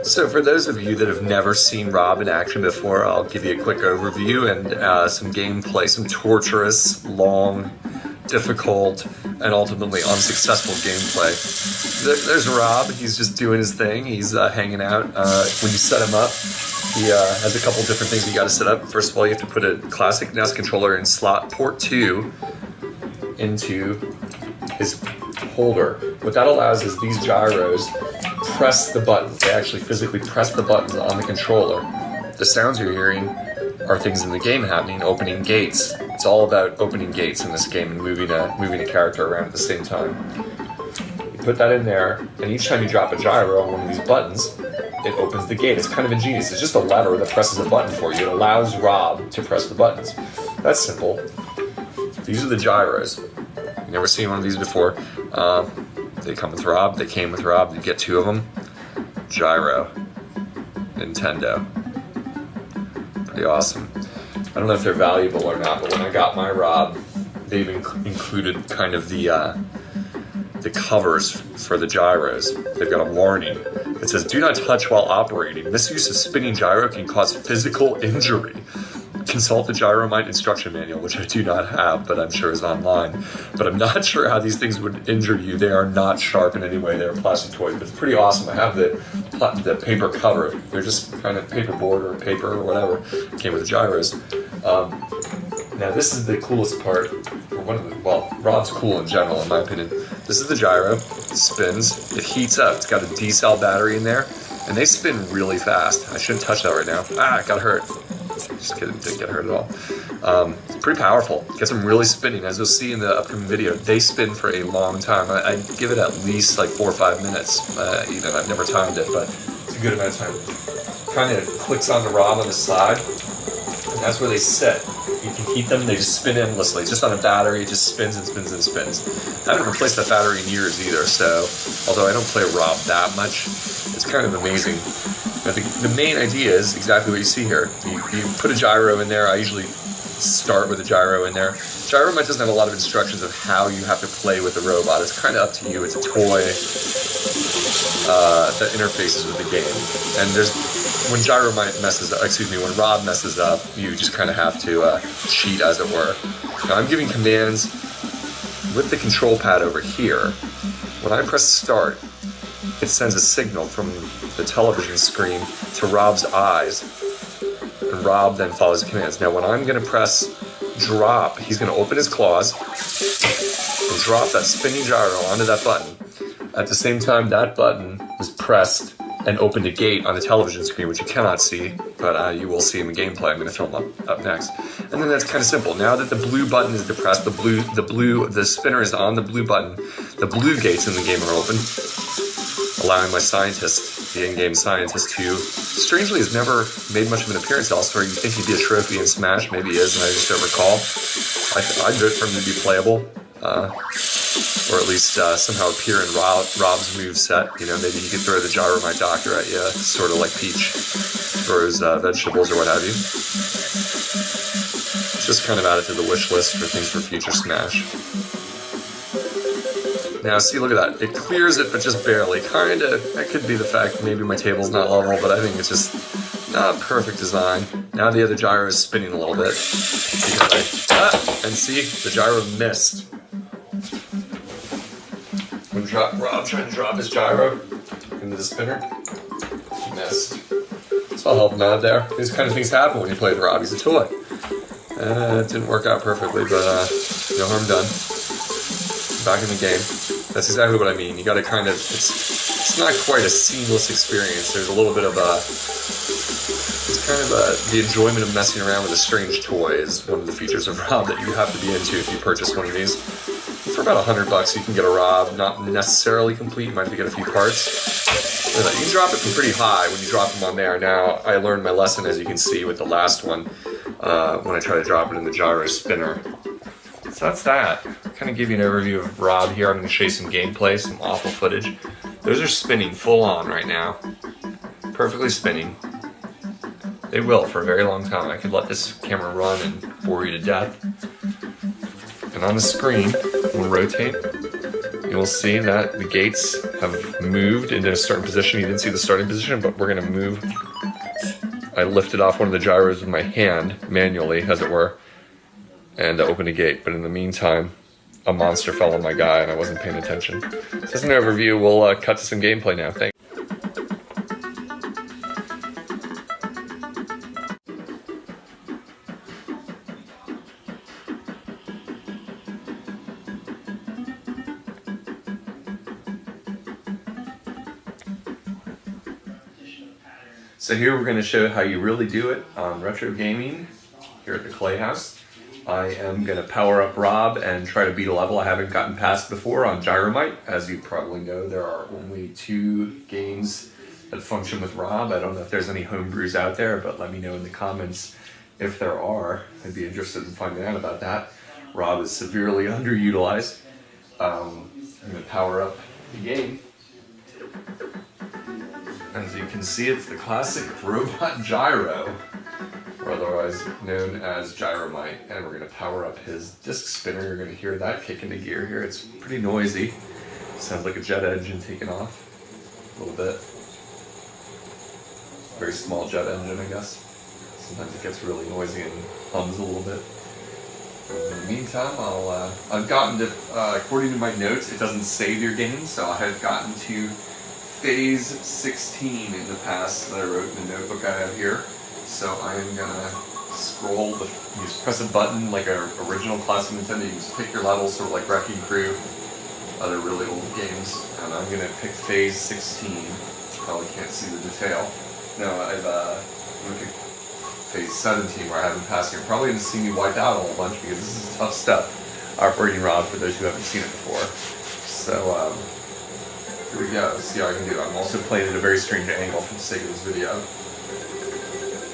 So for those of you that have never seen Rob in action before, I'll give you a quick overview and some gameplay, some torturous, long, difficult, and ultimately unsuccessful gameplay. There's Rob. He's just doing his thing. He's hanging out. When you set him up, he has a couple different things you got to set up. First of all, you have to put a classic NES controller in slot port 2 into his holder. What that allows is these gyros press the buttons. They actually physically press the buttons on the controller. The sounds you're hearing are things in the game happening, opening gates. It's all about opening gates in this game and moving a character around at the same time. You put that in there, and each time you drop a gyro on one of these buttons, it opens the gate. It's kind of ingenious. It's just a lever that presses a button for you. It allows Rob to press the buttons. That's simple. These are the gyros. You've never seen one of these before. They come with Rob. They came with Rob. You get 2 of them. Gyro. Nintendo. Pretty awesome. I don't know if they're valuable or not, but when I got my Rob, they've included kind of the covers for the gyros. They've got a warning. It says, "Do not touch while operating. Misuse of spinning gyro can cause physical injury. Consult the Gyromite instruction manual," which I do not have, but I'm sure is online. But I'm not sure how these things would injure you. They are not sharp in any way. They're plastic toys, but it's pretty awesome. I have the paper cover. They're just kind of paperboard or paper or whatever. Came with the gyros. Now this is the coolest part. Rob's cool in general, in my opinion. This is the gyro. It spins. It heats up. It's got a D-cell battery in there, and they spin really fast. I shouldn't touch that right now. I got hurt. Just kidding, didn't get hurt at all. It's pretty powerful. Gets them really spinning. As you'll see in the upcoming video, they spin for a long time. I give it at least like 4 or 5 minutes. Even I've never timed it, but it's a good amount of time. Kind of clicks on the Rob on the side, and that's where they sit. You can heat them. They just spin endlessly. Just on a battery, it just spins and spins and spins. I haven't replaced that battery in years either, so although I don't play Rob that much, it's kind of amazing. I think the main idea is exactly what you see here. You put a gyro in there. I usually start with a gyro in there. Gyromite doesn't have a lot of instructions of how you have to play with the robot. It's kind of up to you. It's a toy that interfaces with the game. And when when Rob messes up, you just kind of have to cheat, as it were. Now I'm giving commands with the control pad over here. When I press start, it sends a signal from the television screen to Rob's eyes, and Rob then follows the commands. Now when I'm going to press drop, he's going to open his claws and drop that spinning gyro onto that button. At the same time, that button was pressed and opened a gate on the television screen, which you cannot see, but you will see in the gameplay. I'm going to film up next. And then that's kind of simple. Now that the blue button is depressed, the spinner is on the blue button, the blue gates in the game are open, allowing my scientist, the in-game scientist, who strangely has never made much of an appearance elsewhere. You'd think he'd be a trophy in Smash. Maybe he is, and I just don't recall. I'd vote for him to be playable, or at least somehow appear in Rob's moveset. You know, maybe he could throw the Gyromite Doctor at you, sort of like Peach throws vegetables or what have you. Just kind of add it to the wish list for things for future Smash. Now, see, look at that. It clears it, but just barely. That could be the fact maybe my table's not level, but I think it's just not perfect design. Now the other gyro is spinning a little bit. And see, the gyro missed. When Rob tried to drop his gyro into the spinner, he missed. So I'll help him out there. These kind of things happen when you play with Rob. He's a toy. It didn't work out perfectly, but no harm done. Back in the game. That's exactly what I mean. You gotta kind of, it's not quite a seamless experience. There's a little bit of it's kind of the enjoyment of messing around with a strange toy is one of the features of Rob that you have to be into if you purchase one of these. For about $100 you can get a Rob, not necessarily complete, you might have to get a few parts. You can drop it from pretty high when you drop them on there. Now, I learned my lesson, as you can see with the last one, when I try to drop it in the gyro spinner. So that's that. Kind of give you an overview of Rob here. I'm going to show you some gameplay, some awful footage. Those are spinning full on right now. Perfectly spinning. They will for a very long time. I could let this camera run and bore you to death. And on the screen, and rotate, you will see that the gates have moved into a certain position. You didn't see the starting position, but we're gonna move. I lifted off one of the gyros with my hand, manually, as it were, and opened a gate. But in the meantime, a monster fell on my guy and I wasn't paying attention. So that's an overview. We'll cut to some gameplay now. Thanks. So here we're going to show how you really do it on retro gaming here at the Clay House. I am going to power up Rob and try to beat a level I haven't gotten past before on Gyromite. As you probably know, there are only 2 games that function with Rob. I don't know if there's any homebrews out there, but let me know in the comments if there are. I'd be interested in finding out about that. Rob is severely underutilized. I'm going to power up the game. As you can see, it's the classic Robot Gyro, or otherwise known as Gyromite, and we're going to power up his disc spinner. You're going to hear that kick into gear here. It's pretty noisy. Sounds like a jet engine taking off a little bit. Very small jet engine, I guess. Sometimes it gets really noisy and hums a little bit. In the meantime, I've gotten to, according to my notes, it doesn't save your game, so I have gotten to phase 16 in the past that I wrote in the notebook I have here. So I am gonna scroll, you just press a button like an original classic Nintendo. You just pick your levels, sort of like Wrecking Crew, other really old games. And I'm gonna pick phase 16. Probably can't see the detail. No, I'm gonna pick phase 17 where I haven't passed here. Probably gonna see me wipe out a whole bunch because this is tough stuff. Operating Rob for those who haven't seen it before. So here we go, see how I can do it. I'm also playing at a very strange angle for the sake of this video.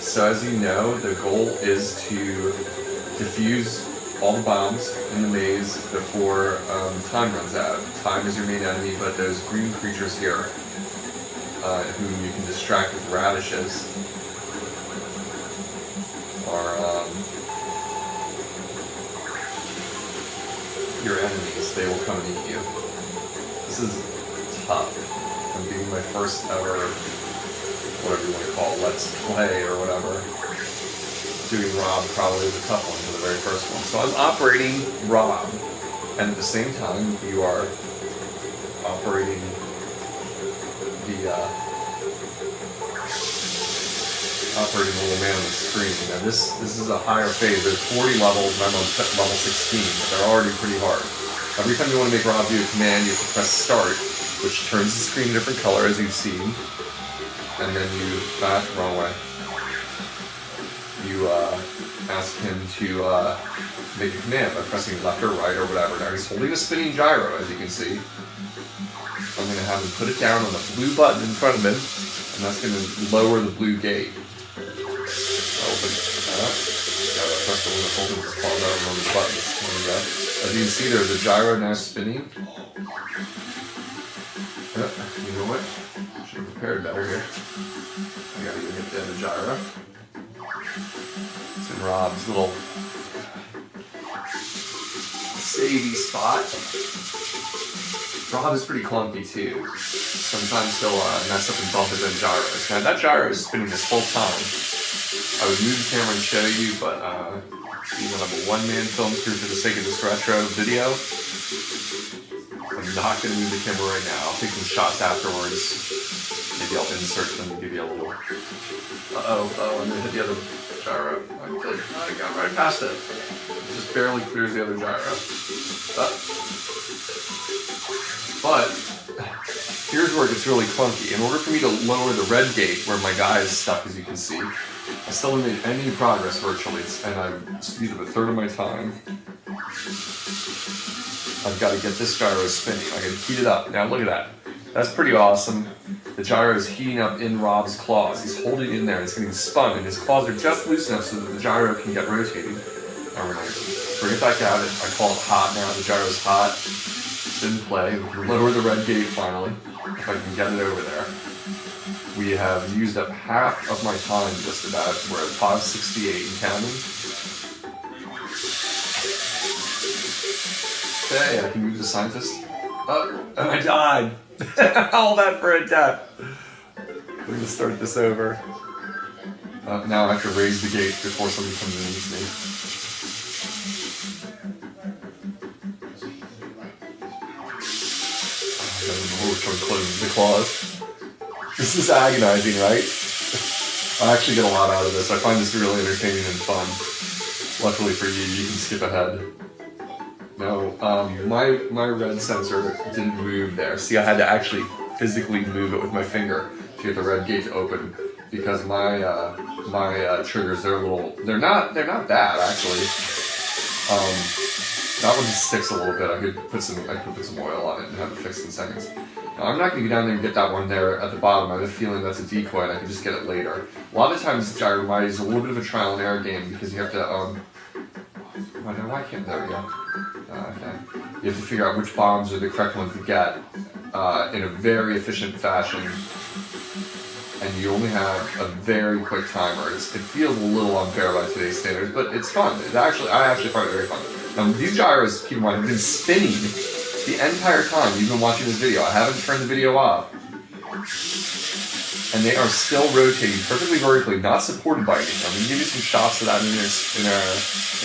So as you know, the goal is to defuse all the bombs in the maze before time runs out. Time is your main enemy, but those green creatures here, whom you can distract with radishes, are your enemies. They will come and eat you. This is tough. I'm doing my first ever, whatever you want to call it, let's play or whatever. Doing Rob probably is a tough one for the very first one. So I'm operating Rob, and at the same time you are operating the little man on the screen. Now this is a higher phase. There's 40 levels, and I'm on level 16, but they're already pretty hard. Every time you want to make Rob do a command, you have to press start, which turns the screen a different color, as you've seen, and then you, wrong way, you ask him to make a command by pressing left or right or whatever. Now he's holding a spinning gyro, as you can see. I'm going to have him put it down on the blue button in front of him, and that's going to lower the blue gate. Open that up. Gotta press the one that holds his paw down on the button. There we go. As you can see, there's a gyro now spinning. You know what? Should have prepared better here. I gotta go get the other gyro. It's in Rob's little savey spot. Rob is pretty clunky too. Sometimes he'll mess up and bump his own gyros. Now that gyro is spinning this whole time. I would move the camera and show you, but even I'm a one-man film crew for the sake of this retro video. I'm not going to move the camera right now. I'll take some shots afterwards. Maybe I'll insert them to give you a little... I'm going to hit the other gyro. I got right past it. It just barely clears the other gyro. But here's where it gets really clunky. In order for me to lower the red gate, where my guy is stuck, as you can see, I still haven't made any progress virtually, and I've speeded up a third of my time. I've got to get this gyro spinning. I can heat it up. Now look at that. That's pretty awesome. The gyro is heating up in Rob's claws. He's holding it in there and it's getting spun, and his claws are just loose enough so that the gyro can get rotating. Now we're going to bring it back out. I call it hot now. The gyro's hot. It's in play. We can lower the red gate finally, if I can get it over there. We have used up half of my time just about. We're at 568 and counting. Okay, I can move the scientist. And I died. All that for a death. We're gonna start this over. Now I have to raise the gate before somebody comes in and eats me. Which one closes the claws? This is agonizing, right? I actually get a lot out of this. I find this really entertaining and fun. Luckily for you, you can skip ahead. No, my red sensor didn't move there. See, I had to actually physically move it with my finger to get the red gate to open because my triggers, they're not bad actually. That one just sticks a little bit. I could put some oil on it and have it fixed in seconds. Now, I'm not going to go down there and get that one there at the bottom. I have a feeling that's a decoy and I can just get it later. A lot of times Gyromite is a little bit of a trial and error game because you have to, why can't, there we go. Okay. You have to figure out which bombs are the correct ones to get in a very efficient fashion. And you only have a very quick timer. It feels a little unfair by today's standards, but it's fun. I actually find it very fun. These gyros, keep in mind, have been spinning the entire time you've been watching this video. I haven't turned the video off. And they are still rotating perfectly vertically, not supported by anything. I'm going to give you some shots of that and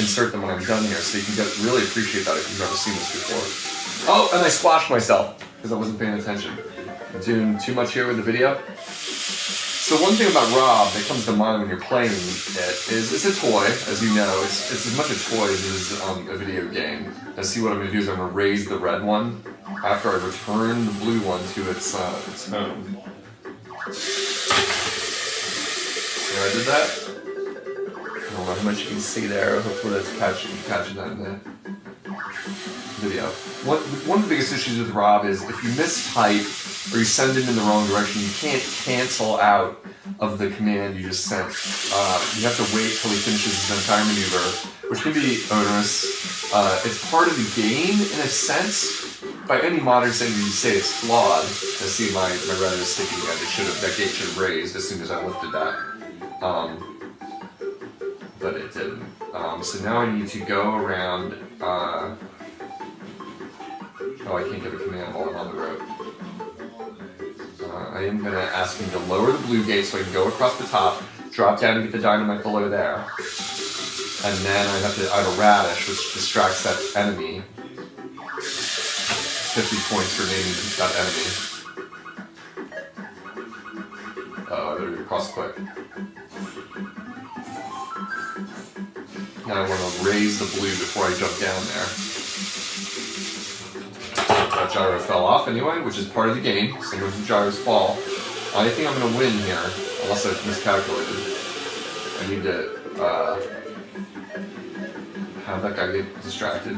insert them when I'm done here so you can really appreciate that if you've never seen this before. Oh, and I squashed myself because I wasn't paying attention. I'm doing too much here with the video. So one thing about R.O.B that comes to mind when you're playing it is it's a toy, as you know. It's as much a toy as it is a video game. And see what I'm going to do is I'm going to raise the red one after I return the blue one to its home. See how I did that? I don't know how much you can see there. Hopefully that's catching that in the video. One of the biggest issues with R.O.B is if you mistype or you send it in the wrong direction, you can't cancel out of the command you just sent. You have to wait till he finishes his entire maneuver, which can be onerous. It's part of the game in a sense. By any modern standard, you say it's flawed. I see my red is sticking out. That gate should have raised as soon as I lifted that. But it didn't. So now I need to go around. Oh, I can't give a command while I'm on the road. I am going to ask him to lower the blue gate so I can go across the top, drop down and get the dynamite below there. And then I have a radish, which distracts that enemy. 50 points for naming that enemy. Oh, I better get across quick. Now I want to raise the blue before I jump down there. That gyro fell off anyway, which is part of the game. Sometimes the gyros fall. I think I'm going to win here, unless I've miscalculated. I need to have that guy get distracted.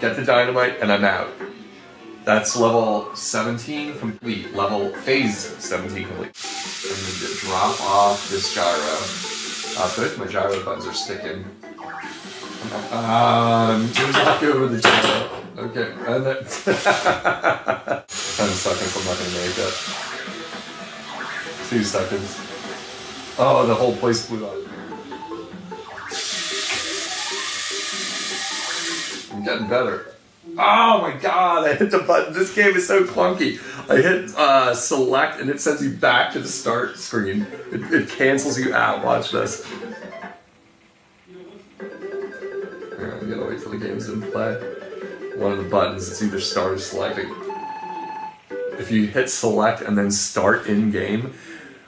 Get the dynamite, and I'm out. That's level 17 complete. Phase 17 complete. I need to drop off this gyro. Both my gyro buttons are sticking. Knock over the gyro. Okay, and then 10 seconds, I'm not going to make it. 2 seconds. Oh, the whole place blew up. I'm getting better. Oh my god, I hit the button. This game is so clunky. I hit select and it sends you back to the start screen. It cancels you out. Watch this. I gotta wait till the game's in play. One of the buttons, it's either start or selecting. If you hit select and then start in game,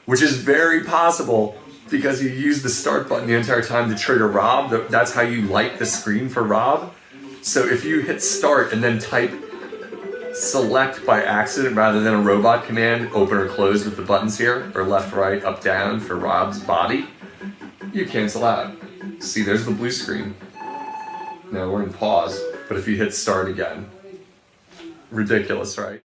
which is very possible because you use the start button the entire time to trigger R.O.B, that's how you light the screen for R.O.B. So if you hit start and then type select by accident rather than a robot command, open or close with the buttons here, or left, right, up, down for R.O.B.'s body, you cancel out. See, there's the blue screen. Now we're in pause, but if you hit start again, ridiculous, right?